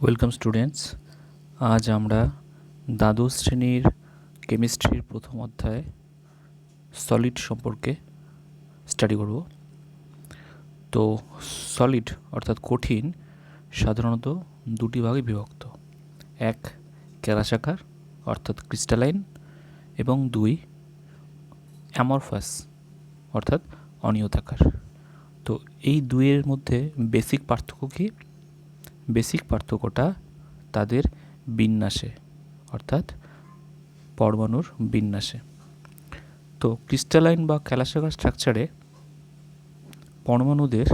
Welcome students. আজ আমরা দ্বাদশ শ্রেণীর কেমিস্ট্রির প্রথম অধ্যায় সলিড সম্পর্কে স্টাডি করব। তো সলিড অর্থাৎ কঠিন সাধারণত দুটি ভাগে বিভক্ত। এক, কেলাসাকার অর্থাৎ ক্রিস্টালাইন, এবং দুই, অ্যামরফাস অর্থাৎ অনিয়তাকার। তো এই দুইয়ের মধ্যে বেসিক পার্থক্য কী? বেসিক পার্থক্যটা তাদের বিন্যাসে, অর্থাৎ পরমাণুর বিন্যাসে। তো ক্রিস্টালাইন বা কেলাসাকার স্ট্রাকচারে পরমাণুদের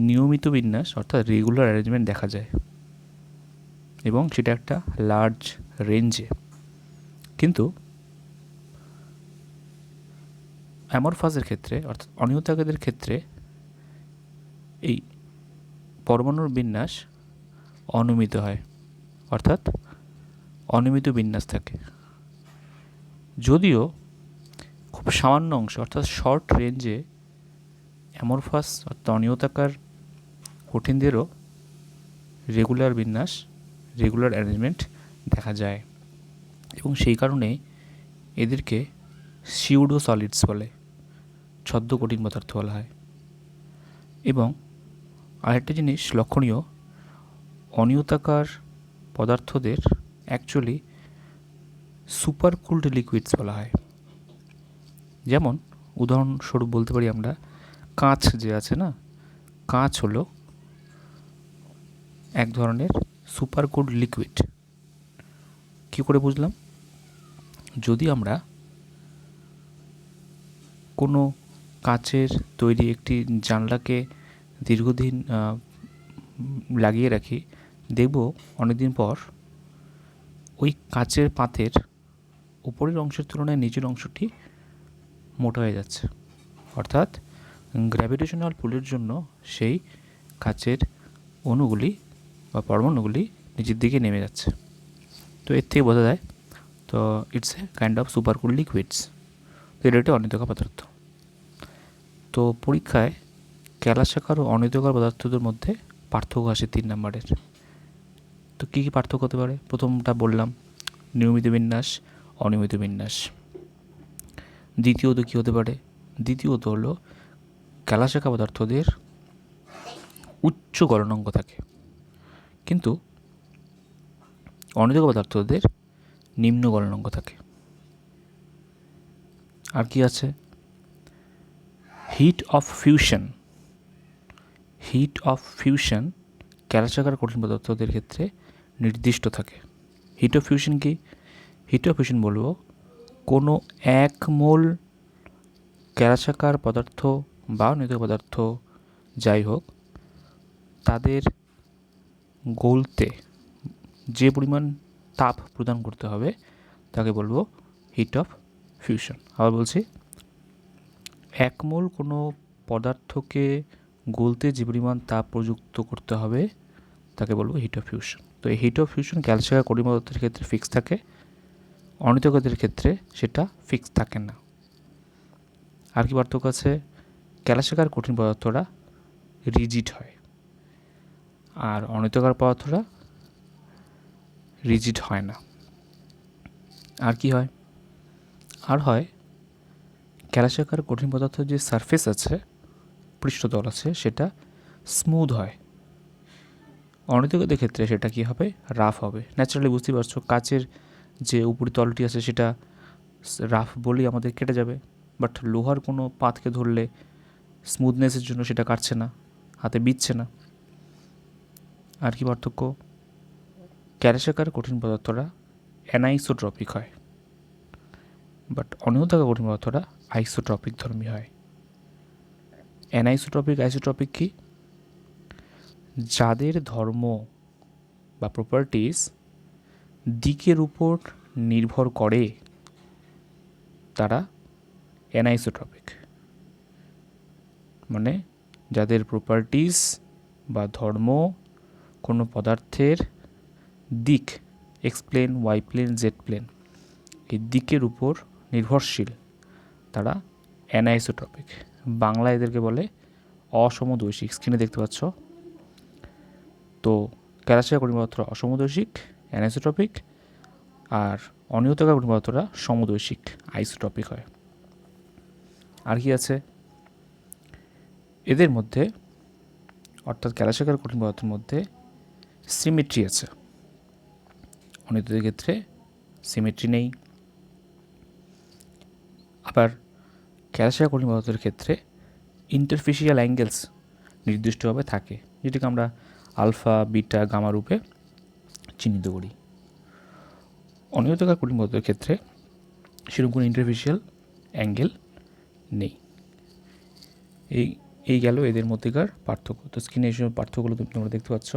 নিয়মিত বিন্যাস অর্থাৎ রেগুলার অ্যারেঞ্জমেন্ট দেখা যায়, এবং সেটা একটা লার্জ রেঞ্জে। কিন্তু অ্যামরফাসের ক্ষেত্রে অর্থাৎ অনিয়তাকারদের ক্ষেত্রে এই পরমাণুর বিন্যাস অনিয়মিত হয়, অর্থাৎ অনিয়মিত বিন্যাস থাকে। যদিও খুব সামান্য অংশ অর্থাৎ শর্ট রেঞ্জে অ্যামরফাস অর্থাৎ অনিয়তাকার কঠিনদেরও রেগুলার বিন্যাস, রেগুলার অ্যারেঞ্জমেন্ট দেখা যায়, এবং সেই কারণে এদেরকে সিউডো সলিডস বলে, ছদ্ম কঠিন পদার্থ বলা হয়। এবং আরেকটা জিনিস লক্ষণীয়, অনিয়তাকার পদার্থদের অ্যাকচুয়ালি সুপার কুলড লিকুইডস বলা হয়। যেমন উদাহরণস্বরূপ বলতে পারি আমরা, কাঁচ যে আছে না, কাঁচ হলো এক ধরনের সুপার কুলড লিকুইড। কী করে বুঝলাম? যদি আমরা কোনো কাচের তৈরি একটি জানলাকে দীর্ঘদিন লাগিয়ে রাখি, দেখব অনেকদিন পর ওই কাচের পাতের উপরের অংশের তুলনায় নিচের অংশটি মোটা হয়ে যাচ্ছে, অর্থাৎ গ্র্যাভিটেশনাল পুলের জন্য সেই কাচের অণুগুলি বা পরমাণুগুলি নিচের দিকে নেমে যাচ্ছে। তো এর থেকে বোঝা যায়, তো it's a kind of super cool liquids. তো এটা একটি অনিয়তাকার পদার্থ। তো পরীক্ষায় কেলাসাকার ও অনিয়তাকার পদার্থদের মধ্যে পার্থক্য আসে 3 নম্বরের। তো কী কী পার্থক্য হতে পারে? প্রথমটা বললাম, নিয়মিত বিন্যাস, অনিয়মিত বিন্যাস। দ্বিতীয়ত কী হতে পারে? দ্বিতীয়ত হলো কেলাসাকার পদার্থদের উচ্চ গলনাঙ্ক থাকে, কিন্তু অনিয়তাকার পদার্থদের নিম্ন গলনাঙ্ক থাকে। আর কি আছে? Heat of fusion. Heat of fusion কেলাসাকার কঠিন পদার্থদের ক্ষেত্রে নির্দিষ্ট থাকে। হিট অফ ফিউশন কি? হিট অফ ফিউশন বলবো, কোনো এক মোল কেলাসাকার পদার্থ বা অনিয়তাকার পদার্থ যাই হোক, তাদের গলতে যে পরিমাণ তাপ প্রদান করতে হবে তাকে বলবো হিট অফ ফিউশন। আবার বলছি, এক মোল কোনো পদার্থকে গলতে যে পরিমাণ তাপ প্রযুক্ত করতে হবে তাকে বলবো হিট অফ ফিউশন। তো এই হিট অফ ফিউশন ক্যালসাকার কঠিন পদার্থের ক্ষেত্রে ফিক্স থাকে, অনিয়তাকারদের ক্ষেত্রে সেটা ফিক্স থাকে না। আর কি পার্থক্য আছে? ক্যালসাকার কঠিন পদার্থরা রিজিড হয়, আর অনিয়তাকার পদার্থরা রিজিড হয় না। আর কি হয়? আর হয়, ক্যালসাকার কঠিন পদার্থের যে সারফেস আছে, পৃষ্ঠতল আছে, সেটা স্মুথ হয়। অনিয়তাকারদের ক্ষেত্রে সেটা কি হবে? রাফ হবে। ন্যাচারালি বুঝতে পারছো, কাচের যে উপরিতলটি আছে সেটা রাফ বলেই আমাদের কেটে যাবে, বাট লোহার কোনো পাতকে ধরলে স্মুথনেসের জন্য সেটা কাটছে না, হাতে বিচ্ছে না। আর কি পার্থক্য? ক্যালসাকার কঠিন পদার্থরা অ্যানাইসোট্রপিক হয়, বাট অনিয়তাকার কঠিন পদার্থরা আইসোট্রপিক ধর্মী হয়। অ্যানাইসোট্রপিক, আইসোট্রপিক কি? যাদের ধর্ম বা প্রপার্টিস দিকের উপর নির্ভর করে তারা অ্যানাইসোট্রপিক। মানে যাদের প্রপার্টিস বা ধর্ম কোনো পদার্থের দিক, X plane, Y plane, Z plane, এই দিকের উপর নির্ভরশীল, তারা অ্যানাইসোট্রপিক। বাংলায় এদেরকে বলে অসমদৈশিক। স্ক্রিনে দেখতে পাচ্ছ। তো ক্যালসিয়াম কঠিন পদার্থরা অসমদৈশিক অ্যানিসোট্রপিক, আর অনিয়তাকার কঠিন পদার্থরা সমদৈশিক আইসোট্রপিক হয়। আর কি আছে এদের মধ্যে, অর্থাৎ ক্যালসিয়াম কঠিন পদার্থের মধ্যে সিমেট্রি আছে, অনিয়তাদের ক্ষেত্রে সিমেট্রি নেই। আবার ক্যালসিয়াম কঠিন পদার্থের ক্ষেত্রে ইন্টারফেসিয়াল অ্যাঙ্গেলস নির্দিষ্টভাবে থাকে, যেটাকে আমরা আলফা বিটা গামা রূপে চিহ্নিত করি। অনিয়তাকার কঠিন পদার্থের ক্ষেত্রে সেরকম কোনো ইন্টারফেসিয়াল অ্যাঙ্গেল নেই। এই গেল এদের মধ্যেকার পার্থক্য। তো স্ক্রিনে এসব পার্থক্যগুলো তোমরা দেখতে পাচ্ছ,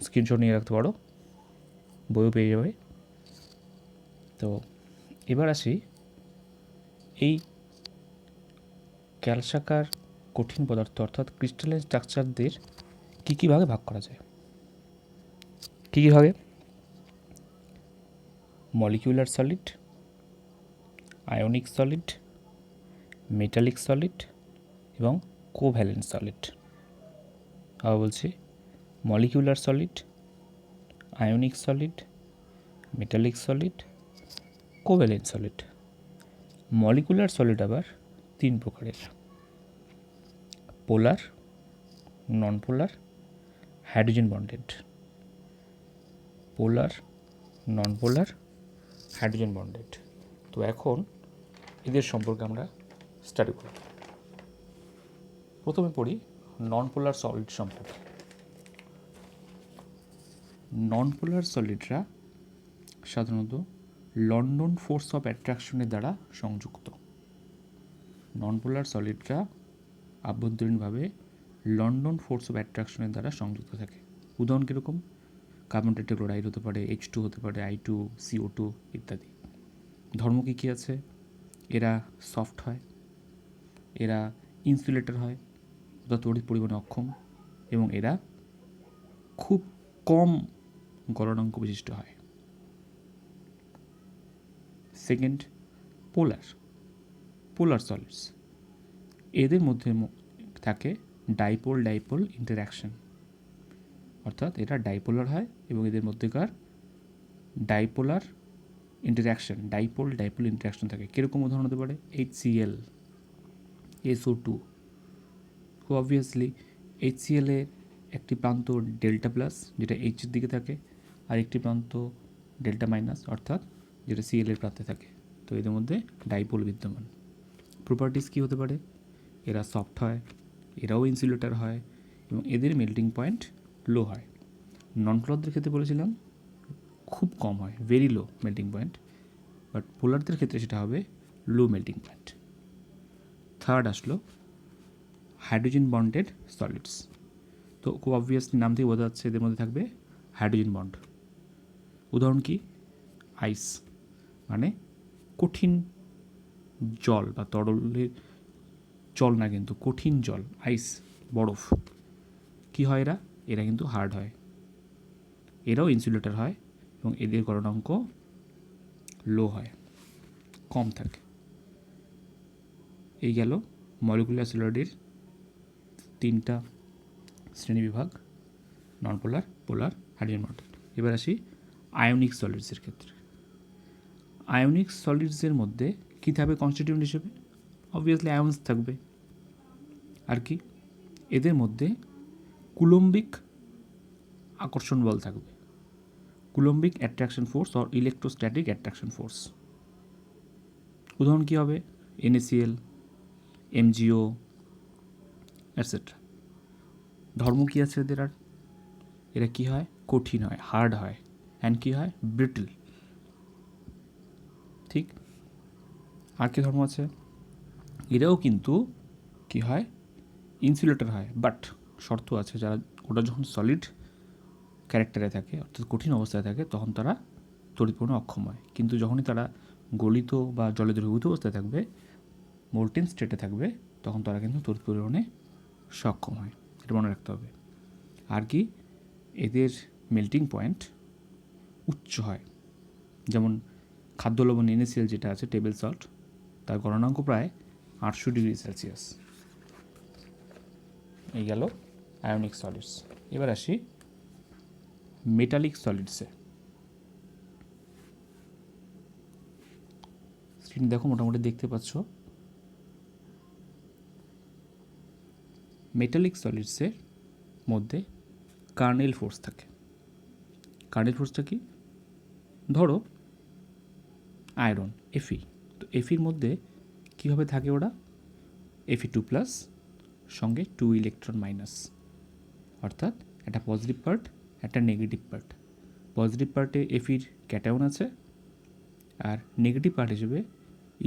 স্ক্রিনশট নিয়ে রাখতে পারো, বইও পেয়ে যাবে। তো এবার আসি এই ক্যালসাকার কঠিন পদার্থ অর্থাৎ ক্রিস্টালাইন স্ট্রাকচারদের কী কী ভাগে ভাগ করা যায়। কী কী ভাগে? Molecular solid, ionic solid, metallic solid এবং কোভ্যালেন্ট সলিড। আবার বলছি, molecular solid, ionic solid, metallic solid, covalent solid. Molecular solid আবার তিন প্রকারের: পোলার, নন পোলার, হাইড্রোজেন বন্ডেড। পোলার, নন পোলার, হাইড্রোজেন বন্ডেড। তো এখন এদের সম্পর্কে আমরা স্টাডি করব। প্রথমে পড়ি নন পোলার সলিড সম্পর্কে। নন পোলার সলিডরা সাধারণত লন্ডন ফোর্স অফ অ্যাট্রাকশনের দ্বারা সংযুক্ত। নন পোলার সলিডরা আভ্যন্তরীণভাবে লন্ডন ফোর্স অফ অ্যাট্রাকশনের দ্বারা সংযুক্ত থাকে। উদাহরণ কীরকম? কার্বন টেট্রাক্লোরাইড হতে পারে, H2 হতে পারে, I2, CO2 ইত্যাদি। ধর্ম কী কী আছে? এরা সফট হয়, এরা ইনসুলেটর হয় অর্থাৎ তড়িৎ পরিবহনে অক্ষম, এবং এরা খুব কম গলনাঙ্ক বিশিষ্ট হয়। সেকেন্ড, পোলার। পোলার সলিডস, এদের মধ্যে থাকে ডাইপোল ডাইপোল ইন্টারঅ্যাকশন, অর্থাৎ এরা ডাইপোলার হয় এবং এদের মধ্যেকার ডাইপোলার ইন্টারঅ্যাকশন, ডাইপোল ডাইপোল ইন্টারঅ্যাকশন থাকে। কীরকম উদাহরণ হতে পারে? HCl, SO2। খুব অবভিয়াসলি HCl এর একটি প্রান্ত ডেল্টা প্লাস যেটা H এর দিকে থাকে, আর একটি প্রান্ত ডেল্টা মাইনাস অর্থাৎ যেটা Cl এর প্রান্তে থাকে। তো এদের মধ্যে ডাইপোল বিদ্যমান। প্রপার্টিস কী হতে পারে? এরা সফট হয়, এরাও ইনসুলেটর হয় এবং এদের মেল্টিং পয়েন্ট লো হয়। নন পোলারদের ক্ষেত্রে বলেছিলাম খুব কম হয়, very low melting point, but পোলারদের ক্ষেত্রে সেটা হবে লো মেল্টিং পয়েন্ট। থার্ড আসলো হাইড্রোজেন বন্ডেড সলিডস। তো খুব অবভিয়াসলি নাম থেকে বোঝা যাচ্ছে এদের মধ্যে থাকবে হাইড্রোজেন বন্ড। উদাহরণ কি? আইস, মানে কঠিন জল বা তরলের জল না, কিন্তু কঠিন জল, আইস, বরফ। কি হয় এরা? এরা কিন্তু হার্ড হয়, এরাও ইনসুলেটর হয় এবং এদের গলনাঙ্ক লো হয়, কম থাকে। এই গেল মলিকুলার সলিডের তিনটা শ্রেণীবিভাগ: নন পোলার, পোলার, হাইড্রোজেন বন্ডেড। এবার আসি আয়নিক সলিডসের ক্ষেত্রে। আয়নিক সলিডসের মধ্যে কী থাকবে কনস্টিটিউয়েন্ট হিসেবে? অবভিয়াসলি আয়ন্স থাকবে। আর কি? এদের মধ্যে কুলম্বিক আকর্ষণ বল থাকবে, coulombic attraction force or electrostatic attraction force. উদাহরণ কী হবে? NaCl, MgO etcetera. ধর্ম কী আছে এদের? আর এরা কী হয়? কঠিন হয়, হার্ড হয়, অ্যান্ড কী হয়? ব্রিটল। ঠিক। আর কী ধর্ম আছে? এরাও কিন্তু কী হয়? ইনসুলেটর হয়, বাট শর্ত আছে, যারা ওটা যখন সলিড ক্যারেক্টারে থাকে অর্থাৎ কঠিন অবস্থায় থাকে তখন তারা তড়িৎ পরিবহনে অক্ষম হয়, কিন্তু যখনই তারা গলিত বা জলে দ্রবীভূত অবস্থায় থাকবে, মোল্টেন স্টেটে থাকবে, তখন তারা কিন্তু তড়িৎ পরিবহনে সক্ষম হয়। এটা মনে রাখতে হবে। আর কি? এদের মেল্টিং পয়েন্ট উচ্চ হয়, যেমন খাদ্য লবণ NaCl যেটা আছে টেবিল সল্ট, তার গলনাঙ্ক প্রায় 800 ডিগ্রি সেলসিয়াস। এই গেল আয়নিক সলিডস। এবার আসি মেটালিক সলিডসে। স্ক্রিন দেখো, মোটামুটি দেখতে পাচ্ছ। মেটালিক সলিডসের মধ্যে কার্নেল ফোর্স থাকে। কার্নেল ফোর্সটা কি? ধরো আয়রন এফি, তো এফির মধ্যে কীভাবে থাকে ওরা? Fe2 প্লাস সঙ্গে 2 ইলেকট্রন মাইনাস, অর্থাৎ একটা পজিটিভ পার্ট একটা নেগেটিভ পার্ট। পজিটিভ পার্টে এফির ক্যাটায়ন আছে, আর নেগেটিভ পার্ট হিসেবে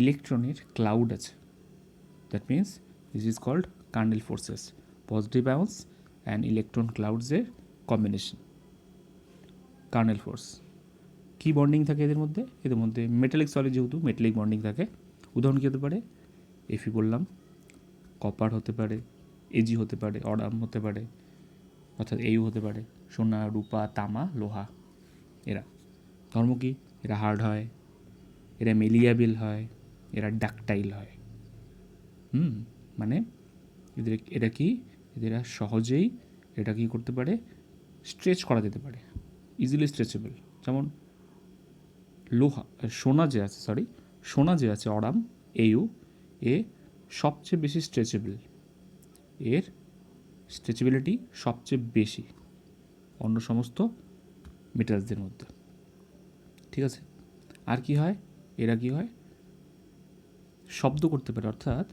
ইলেকট্রনের ক্লাউড আছে। That means this is called kernel forces, positive ions and electron ক্লাউডসের কম্বিনেশন, কার্নেল ফোর্স। কী বন্ডিং থাকে এদের মধ্যে? এদের মধ্যে মেটালিক সলিড যেহেতু মেটালিক বন্ডিং থাকে। উদাহরণ কী হতে পারে? এফি বললাম, কপার হতে পারে, এজি হতে পারে, অডাম হতে পারে, অর্থাৎ এইউ হতে পারে, সোনা, রূপা, তামা, লোহা। এরা ধর্ম কি? এরা হার্ড হয়, এরা মেলিয়াবেল হয়, এরা ডাকটাইল হয়। মানে এরা কি? এরা সহজেই এটা কি করতে পারে? স্ট্রেচ করা যেতে পারে, ইজিলি স্ট্রেচেবল। যেমন লোহা, সোনা যে আছে অডাম, এইউ, এ সবচেয়ে বেশি স্ট্রেচেবল, এর স্ট্রেচেবিলিটি সবচেয়ে বেশি অন্য সমস্ত মেটালসদের মধ্যে। ঠিক আছে? আর কি হয়? এরা কি হয়? শব্দ করতে পারে, অর্থাৎ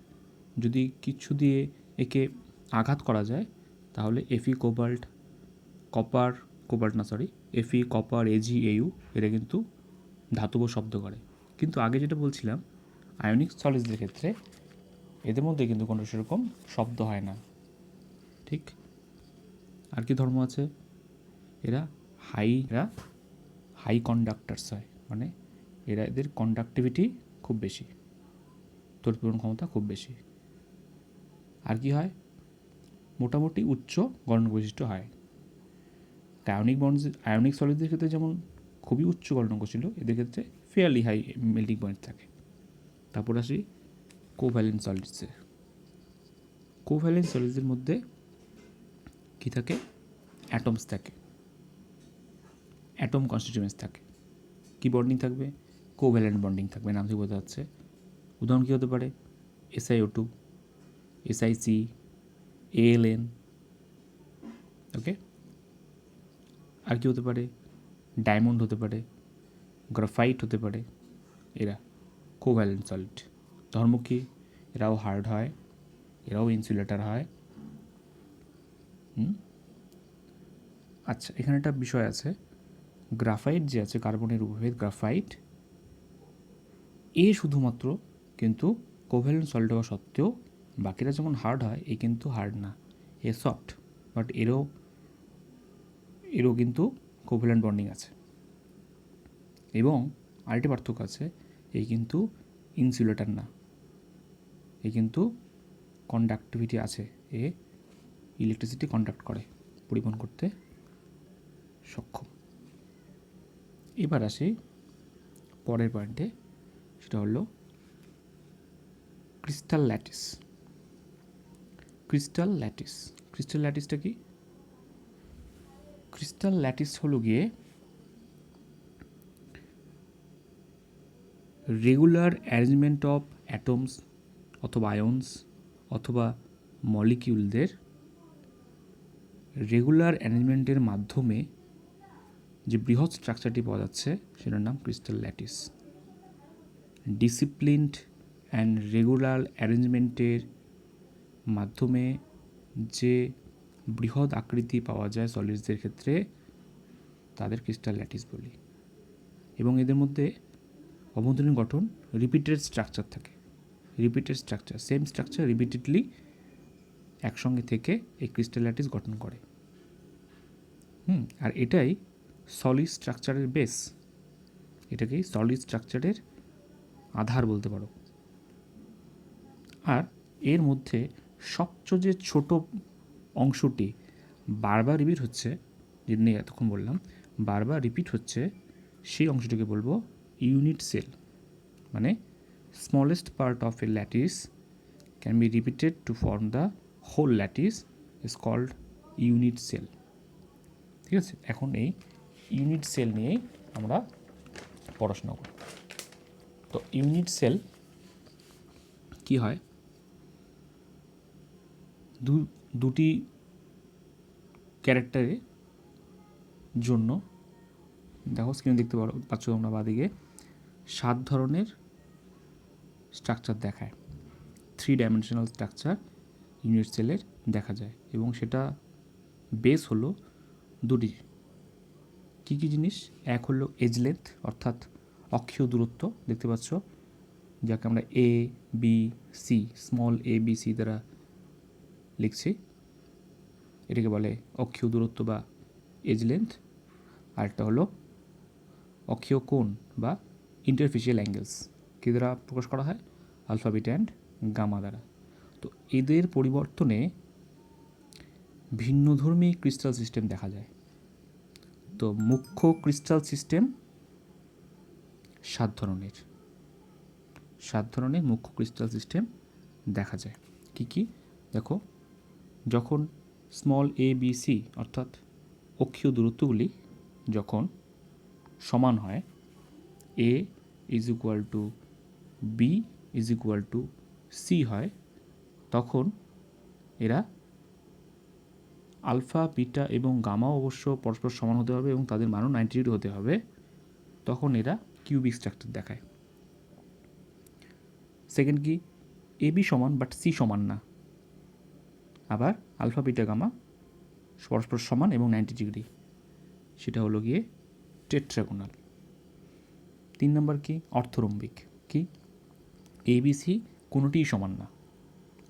যদি কিছু দিয়ে একে আঘাত করা যায় তাহলে এফি কপার, এজি, এইউ এরা কিন্তু ধাতব শব্দ করে। কিন্তু আগে যেটা বলছিলাম, আয়নিক সলিডসদের ক্ষেত্রে এদের মধ্যে কিন্তু কোনো সেরকম শব্দ হয় না। ঠিক? আর কি ধর্ম আছে? এরা হাই কন্ডাক্টার্স হয়, মানে এদের কন্ডাক্টিভিটি খুব বেশি, তড়িৎ ক্ষমতা খুব বেশি। আর কি হয়? মোটামুটি উচ্চ গলন বৈশিষ্ট্য হয়। আয়নিক সলিডদের ক্ষেত্রে যেমন খুবই উচ্চ গলনাঙ্ক ছিল, এদের ক্ষেত্রে ফেয়ারলি হাই মেল্টিং পয়েন্ট থাকে। তারপর আসি কোভ্যালেন্ট সলিডসে। কোভ্যালেন্ট সলিডসের মধ্যে কী থাকে? অ্যাটমস থাকে, অ্যাটম কনস্টিটিউয়েন্টস থাকে। কী বন্ডিং থাকবে? কোভ্যালেন্ট বন্ডিং থাকবে, নাম থেকে বোঝা যাচ্ছে। উদাহরণ কী হতে পারে? SiO2, SiC, AlN। ওকে? আর কি হতে পারে? ডায়মন্ড হতে পারে, গ্রাফাইট হতে পারে। এরা কোভ্যালেন্ট সলিড। ধর্ম কি? এরাও হার্ড হয়, এরাও ইনসুলেটার হয়। আচ্ছা, এখানে একটা বিষয় আছে, গ্রাফাইট যে আছে, কার্বনের উপভেদ গ্রাফাইট, শুধুমাত্র কিন্তু কোভ্যালেন্ট সলিড হওয়া সত্ত্বেও বাকিরা যেমন হার্ড হয়, কিন্তু হার্ড না, সফট, বাট এরও কিন্তু কোভ্যালেন্ট বন্ডিং আছে। এবং আরেকটি পার্থক্য আছে, কিন্তু ইনসুলেটার না, কিন্তু কন্ডাক্টিভিটি আছে, ইলেকট্রিসিটি কন্ডাক্ট করে, পরিবহন করতে সক্ষম। এবার আসি পরের পয়েন্টে, সেটা হলো ক্রিস্টাল ল্যাটিস। ক্রিস্টাল ল্যাটিসটা কি? ক্রিস্টাল ল্যাটিস হলো গিয়ে রেগুলার অ্যারেঞ্জমেন্ট অফ অ্যাটমস অথবা আয়ন্স অথবা মলিকিউলদের রেগুলার অ্যারেঞ্জমেন্টের মাধ্যমে যে বৃহৎ স্ট্রাকচারটি পাওয়া যাচ্ছে সেটার নাম crystal lattice. Disciplined and regular অ্যারেঞ্জমেন্টের মাধ্যমে যে বৃহৎ আকৃতি পাওয়া যায় সলিডসদের ক্ষেত্রে তাদের ক্রিস্টাল ল্যাটিস বলি। এবং এদের মধ্যে অভ্যন্তরীণ গঠন রিপিটেড স্ট্রাকচার থাকে, সেম স্ট্রাকচার রিপিটেডলি একসঙ্গে থেকে এই ক্রিস্টাল ল্যাটিস গঠন করে। আর এটাই সলিড স্ট্রাকচারের বেস, এটাকেই সলিড স্ট্রাকচারের আধার বলতে পারো। আর এর মধ্যে সবচেয়ে যে ছোট অংশটি বারবার রিপিট হচ্ছে, যেটা নিয়ে এতক্ষণ বললাম, বারবার রিপিট হচ্ছে, সেই অংশটিকে বলবো ইউনিট সেল। মানে smallest part of a lattice can be repeated to form the whole lattice is called unit cell. ঠিক আছে, এখন এই ইউনিট সেল নিয়েই আমরা পড়াশোনা করি। তো ইউনিট সেল কি হয়, দুটি ক্যারেক্টারের জন্য, দেখো স্ক্রিনে দেখতে পাচ্ছ তোমরা বাদিকে 7 ধরনের স্ট্রাকচার দেখায়, 3 ডাইমেনশনাল স্ট্রাকচার ইউনিট সেলের দেখা যায়, এবং সেটা বেস হলো দুটি। কী কী জিনিস? এক হলো এজ লেন্থ, অর্থাৎ অক্ষীয় দূরত্ব, দেখতে পাচ্ছ, যাকে আমরা A B C, small A B C দ্বারা লিখছি, এটাকে বলে অক্ষীয় দূরত্ব বা এজ লেন্থ। আরেকটা হলো অক্ষীয় কোণ বা ইন্টারফেশিয়াল অ্যাঙ্গেলস, কী দ্বারা প্রকাশ করা হয়? আলফা, বিটা অ্যান্ড গামা দ্বারা। তো এদের পরিবর্তনে ভিন্নধর্মী ক্রিস্টাল সিস্টেম দেখা যায়। তো মুখ্য ক্রিস্টাল সিস্টেম 7 ধরনের, 7 ধরনের মুখ্য ক্রিস্টাল সিস্টেম দেখা যায়। কি কি? দেখো, যখন স্মল এ বি সি অর্থাৎ অক্ষীয় দূরত্বগুলি যখন সমান হয়, a is equal to b is equal to c হয়, তখন এরা আলফা, বিটা এবং গামাও অবশ্য পরস্পর সমান হতে হবে এবং তাদের মানও 90 ডিগ্রি হতে হবে, তখন এরা কিউবিক স্ট্রাকচার দেখায়। সেকেন্ড কি? এ বি সমান বাট সি সমান না, আবার আলফা, বিটা, গামা পরস্পর সমান এবং 90 ডিগ্রি, সেটা হলো গিয়ে টেট্রাগোনাল। 3 নম্বর কি? অর্থরম্বিক। কি? এ বি সি কোনোটিই সমান না,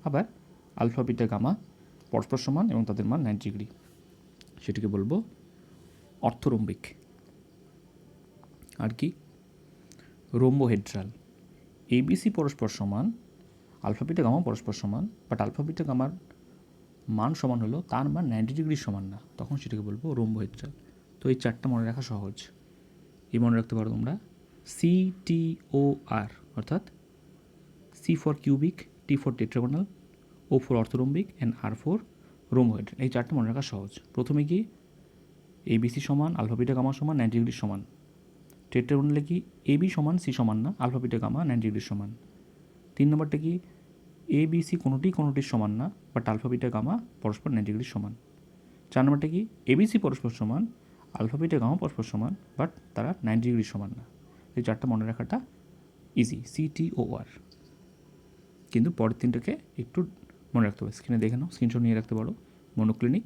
আবার আলফা, বিটা, গামা পরস্পর সমান এবং তাদের মান 90 ডিগ্রি, সেটাকে বলবো অর্থরম্বিক। আর কি? রোম্বোহেড্রাল। এবিসি পরস্পর সমান, আলফা, বিটা, গামা পরস্পর সমান, বাট আলফা, বিটা, গামার মান সমান হলো তার মান 90 ডিগ্রি সমান না, তখন সেটাকে বলবো রোম্বোহেড্রাল। তো এই 4টা মনে রাখা সহজ। এই মনে রাখতে পারো তোমরা CTOR, অর্থাৎ C for cubic, T for tetragonal, O for orthorhombic and R for rhombohedral. এই 4টা মনে রাখা সহজ। প্রথমে কি? এবিসি সমান, আলফা, বিটা, গামা সমান 90 ডিগ্রি সমান। টেট্রাগোনালে কি? এবি সমান সি সমান না, আলফা, বিটা, গামা 90 ডিগ্রি সমান। 3 নম্বরটা কি? এ বি সি কোনোটির সমান না, বাট আলফা, বিটা, গামা পরস্পর 90 ডিগ্রি সমান। 4 নম্বরটা কি? এবিসি পরস্পর সমান, আলফা, বিটা, গামা পরস্পর সমান, বাট তারা 90 ডিগ্রি সমান না। এই 4টা মনে রাখাটা ইজি, CTOR। কিন্তু পরের 3টাকে একটু মনে রাখতে হবে। স্ক্রিনে দেখে নাও, স্ক্রিনশট নিয়ে রাখতে পারো। মনোক্লিনিক,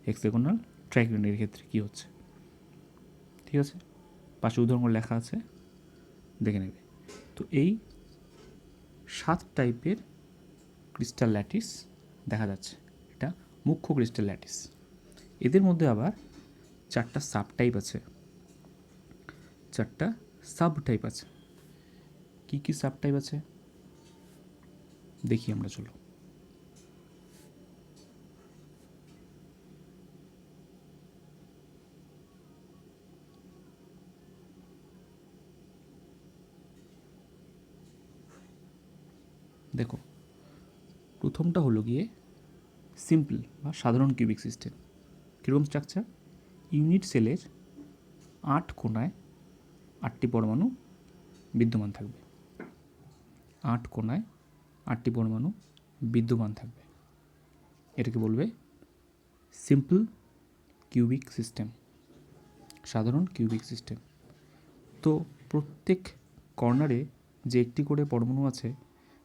হেক্সাগোনাল, ট্রাইক্লিনিকের ক্ষেত্রে কী হচ্ছে, ঠিক আছে? পাশে উদাহরণ লেখা আছে, দেখে নেবে। তো এই 7 টাইপের ক্রিস্টাল ল্যাটিস দেখা যাচ্ছে, এটা মুখ্য ক্রিস্টাল ল্যাটিস। এদের মধ্যে আবার 4টা সাব টাইপ আছে, 4টা সাব টাইপ আছে। কী কী সাব টাইপ আছে দেখি আমরা, চলো। দেখো, প্রথমটা হলো গিয়ে সিম্পল বা সাধারণ কিউবিক সিস্টেম। কীরকম স্ট্রাকচার? ইউনিট সেলের 8 কোণায় 8টি পরমাণু বিদ্যমান থাকবে, 8 কোণায় 8টি পরমাণু বিদ্যমান থাকবে, এটাকে বলবে সিম্পল কিউবিক সিস্টেম, সাধারণ কিউবিক সিস্টেম। তো প্রত্যেক কর্নারে যে একটি করে পরমাণু আছে,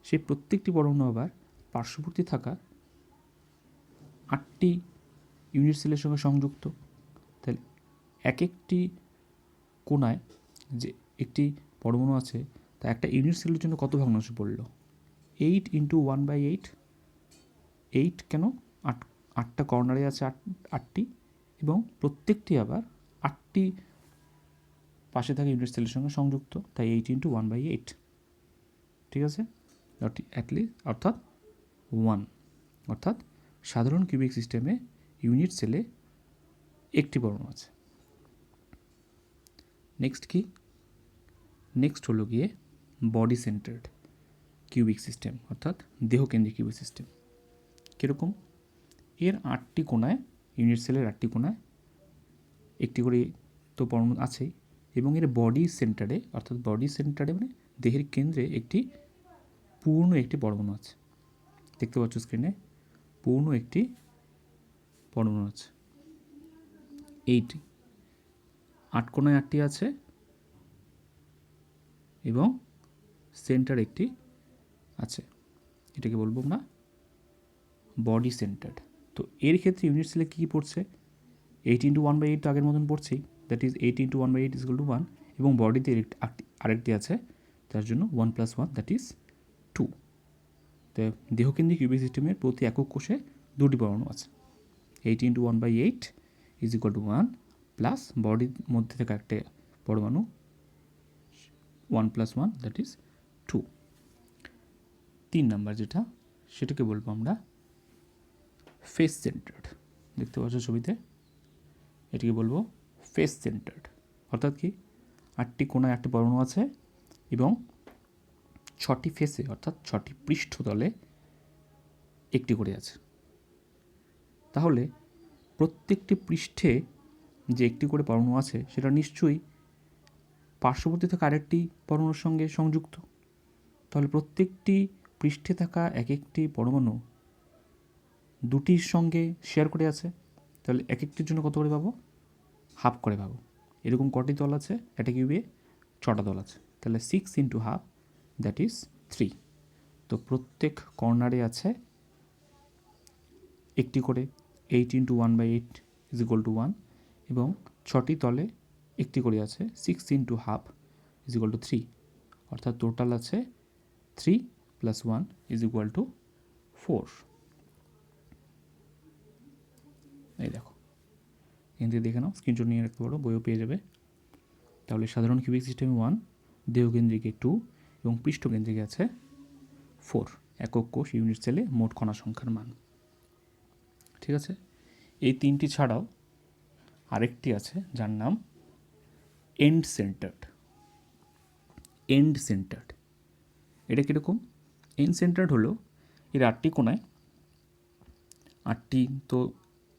সেই প্রত্যেকটি পরমাণু আবার পার্শ্ববর্তী থাকা 8টি ইউনিট সেলের সঙ্গে সংযুক্ত। তাহলে এক একটি কোণায় যে একটি পরমাণু আছে, তা একটা ইউনিট সেলের জন্য কত ভগ্নাংশ পড়ল? 8 × 1/8। 8 কেন? 8টা কর্নারে আছে 8টি, এবং প্রত্যেকটি আবার 8টি পাশে থাকা ইউনিট সেলের সঙ্গে সংযুক্ত, তাই 8 × 1/8, ঠিক আছে? অর্থাৎ 1, অর্থাৎ সাধারণ কিউবিক সিস্টেমে ইউনিট সেলে একটি পরমাণু আছে। নেক্সট কি? নেক্সট হলো গিয়ে বডি সেন্টার্ড কিউবিক সিস্টেম, অর্থাৎ দেহকেন্দ্রিক কিউবিক সিস্টেম। কীরকম? এর 8টি কোণায়, ইউনিট সেলের 8টি কোণায় একটি করে তো পরমাণু আছেই, এবং এর বডি সেন্টারে, অর্থাৎ বডি সেন্টারে মানে দেহের কেন্দ্রে একটি পূর্ণ একটি পরমাণু আছে। দেখতে পাচ্ছ স্ক্রিনে পূর্ণ একটি পরমাণু আছে। এইটি 8 কোণায় 8টি আছে এবং সেন্টার একটি আছে। এটাকে বলবো আমরা বডি সেন্টার্ড। তো এর ক্ষেত্রে ইউনিট সেলে কী পড়ছে? 8 × 1/8 তো আগের মতন পড়ছেই, দ্যাট ইজ 8 × 1/8 = 1, এবং বডিতে আরেকটি আছে তার জন্য 1 + 1 দ্যাট ইজ 2। তো দেহকেন্দ্রিক কিউবিক সিস্টেমের প্রতি একক কোষে দুটি পরমাণু আছে। 8 × 1/8 = 1 প্লাস বডির মধ্যে থাকা একটা পরমাণু 1 + 1 দ্যাট ইজ 2। 3 নাম্বার যেটা, সেটাকে বলবো আমরা ফেস সেন্টার্ড। দেখতে পাচ্ছ ছবিতে, এটিকে বলবো ফেস সেন্টার্ড। অর্থাৎ কি, 8টি কোণায় 8টি পরমাণু আছে এবং 6টি ফেসে অর্থাৎ 6টি পৃষ্ঠতলে একটি করে আছে। তাহলে প্রত্যেকটি পৃষ্ঠে যে একটি করে পরমাণু আছে সেটা নিশ্চয়ই পার্শ্ববর্তী থাকা আরেকটি পরমাণুর সঙ্গে সংযুক্ত। তাহলে প্রত্যেকটি পৃষ্ঠে থাকা এক একটি পরমাণু দুটির সঙ্গে শেয়ার করে আছে। তাহলে এক একটির জন্য কত করে পাবো? হাফ করে পাবো। এরকম কটি তল আছে একটা কিউবে? 6টা তল আছে। তাহলে 6 × হাফ দ্যাট ইজ 3। তো প্রত্যেক কর্নারে আছে একটি করে 8 × 1/8 = 1, এবং 6টি তলে একটি করে আছে 6 × হাফ = 3, অর্থাৎ টোটাল আছে 3 + 1 = 4। এই দেখো, এখান থেকে দেখে নাও, স্ক্রিনশট নিয়ে রাখতে পারো, বইও পেয়ে যাবে। তাহলে সাধারণ কিউবিক সিস্টেমে 1, দেহকেন্দ্রিকে 2 এবং পৃষ্ঠকেন্দ্রিকে আছে 4 একক কোষ ইউনিট সেলে মোট কণা সংখ্যার মান। ঠিক আছে, এই তিনটি ছাড়াও আরেকটি আছে যার নাম এন্ড সেন্টার্ড। এন্ড সেন্টার্ড এটা কীরকম? এন্ড সেন্টার্ড হলো এর 8টি কোণায় 8টি তো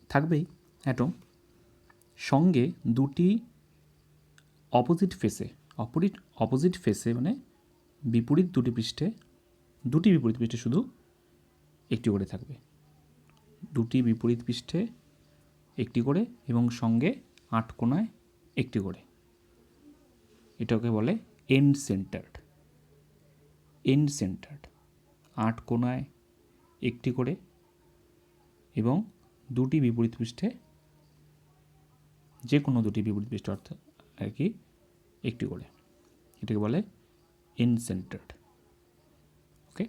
থাকবেই অ্যাটম, সঙ্গে দুটি অপোজিট ফেসে মানে বিপরীত বিপরীত পৃষ্ঠে শুধু একটি করে থাকবে। দুটি বিপরীত পৃষ্ঠে একটি করে এবং সঙ্গে 8 কোণায় একটি করে। এটাকে বলে এন্ড সেন্টার্ড। এন্ড সেন্টার্ড 8 কোণায় একটি করে এবং দুটি বিপরীত পৃষ্ঠে, যে কোনো দুটি বিপরীত পৃষ্ঠে অর্থাৎ আর কি একটি করে, এটাকে বলে এন্ড সেন্টার্ড। ওকে,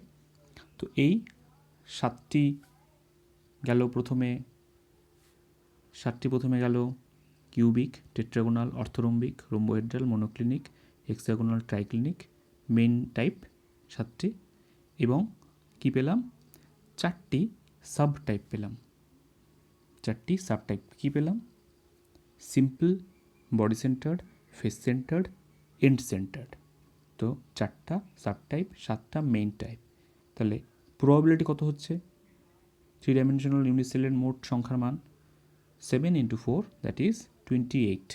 তো এই 7টি গেল cubic, tetragonal, orthorhombic, rhombohedral, monoclinic, hexagonal, triclinic, main type 7টি, এবং কি পেলাম? 4টি সাব টাইপ পেলাম। 4টি সাব টাইপ কী পেলাম? Simple, body centred, face centred, end centred. তো 4টা সাব টাইপ, 7টা মেইন টাইপ। তাহলে প্রবাবিলিটি কত হচ্ছে? 3 ডাইমেনশনাল ইউনিট সেলের মোট সংখ্যার মান 7 × 4 দ্যাট ইজ 28।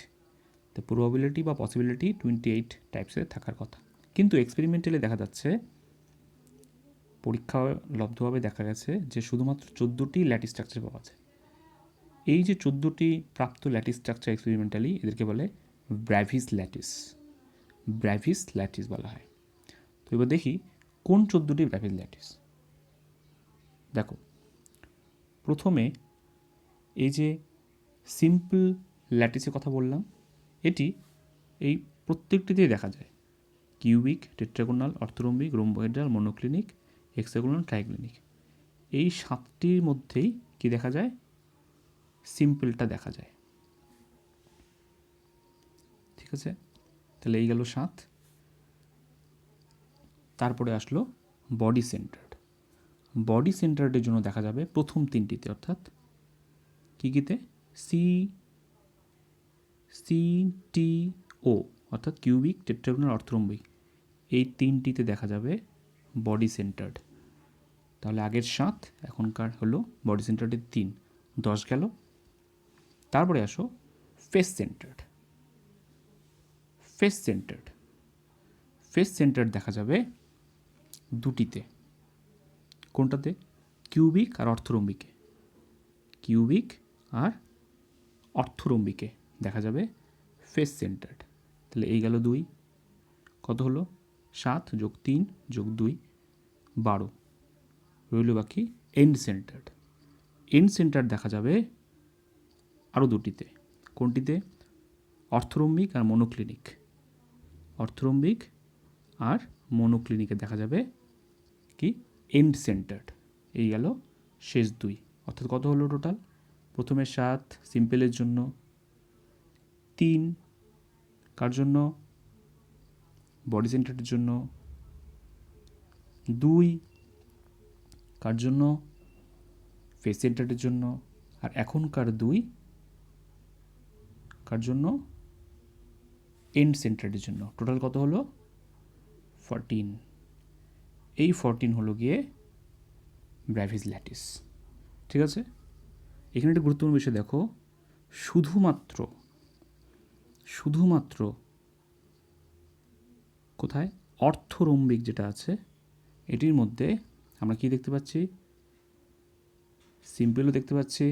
তো প্রবাবিলিটি বা পসিবিলিটি 28 টাইপসের থাকার কথা। কিন্তু এক্সপেরিমেন্টালি দেখা যাচ্ছে, পরীক্ষালব্ধভাবে দেখা গেছে যে শুধুমাত্র 14টি ল্যাটিস স্ট্রাকচার পাওয়া যায়। এই যে 14টি প্রাপ্ত ল্যাটিস স্ট্রাকচার এক্সপেরিমেন্টালি, এদেরকে বলে ব্র্যাভিস ল্যাটিস বলা হয়। তো এবার দেখি কোন 14টি ব্র্যাভিস ল্যাটিস। দেখো, প্রথমে এই যে সিম্পল ল্যাটিসের কথা বললাম, এই প্রত্যেকটিতেই দেখা যায় cubic, tetragonal, orthorhombic, rhombohedral, monoclinic, hexagonal, ট্রাইক্লিনিক। এই 7টির মধ্যেই কি দেখা যায়? সিম্পলটা দেখা যায়। ঠিক আছে, তাহলে এই গেল 7। তারপরে আসলো বডি সেন্টার্ডের জন্য দেখা যাবে প্রথম 3টিতে, অর্থাৎ কীতে? CTO অর্থাৎ কিউবিক, টেট্রাগোনাল, অর্থোরম্বিক, এই 3টিতে দেখা যাবে বডি সেন্টার্ড। তাহলে আগের 7, এখনকার হলো বডি সেন্টার্ডের 3, 10 গেল। তারপরে আসো face centred. Face centred, face centred দেখা যাবে দুটিতে। কোনটাতে? কিউবিক আর অর্থরম্বিকে। কিউবিক আর অর্থরম্বিকে দেখা যাবে ফেস সেন্টার্ড। তাহলে এই গেল 2, কত হলো? 7 যোগ 3 যোগ 2 12, রইল বাকি এন্ড সেন্টার্ড। এন্ড সেন্টার্ড দেখা যাবে আরও দুটিতে। কোনটিতে? অর্থরম্বিক আর মনোক্লিনিক। অর্থরম্বিক আর মনোক্লিনিকে দেখা যাবে কি? End centred. এই গেল শেষ 2, অর্থাৎ কত হলো টোটাল? প্রথমে 7 সিম্পলের জন্য, 3 কার জন্য? বডি সেন্টারের জন্য, 2 কার জন্য? ফেস সেন্টারের জন্য, আর এখনকার 2 কার জন্য? এন্ড সেন্টারের জন্য। টোটাল কত হলো? 14। এই 14 হলো গিয়ে ব্র্যাভিস ল্যাটিস। ঠিক আছে, এখানে একটা গুরুত্বপূর্ণ বিষয় দেখো, শুধুমাত্র কোথায়? অর্থরম্বিক যেটা আছে এটির মধ্যে আমরা কি দেখতে পাচ্ছি? সিম্পলও দেখতে পাচ্ছি,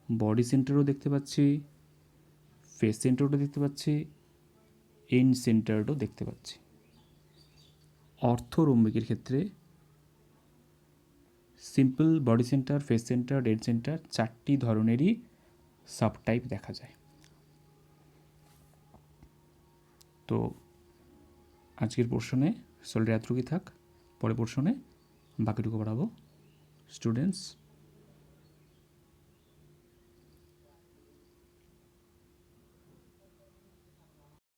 বডি সেন্টারও দেখতে পাচ্ছি, ফেস সেন্টারও দেখতে পাচ্ছি, এন্ড সেন্টারও দেখতে পাচ্ছি। অর্থরম্বিকের ক্ষেত্রে simple, body centre, face centre, end centre 4টি ধরনেরই সাবটাইপ দেখা যায়। তো আজকের পোর্শনে সলিড এতটুকুই থাক, পরের পোর্শনে বাকিটুকু পড়াবো। স্টুডেন্টস,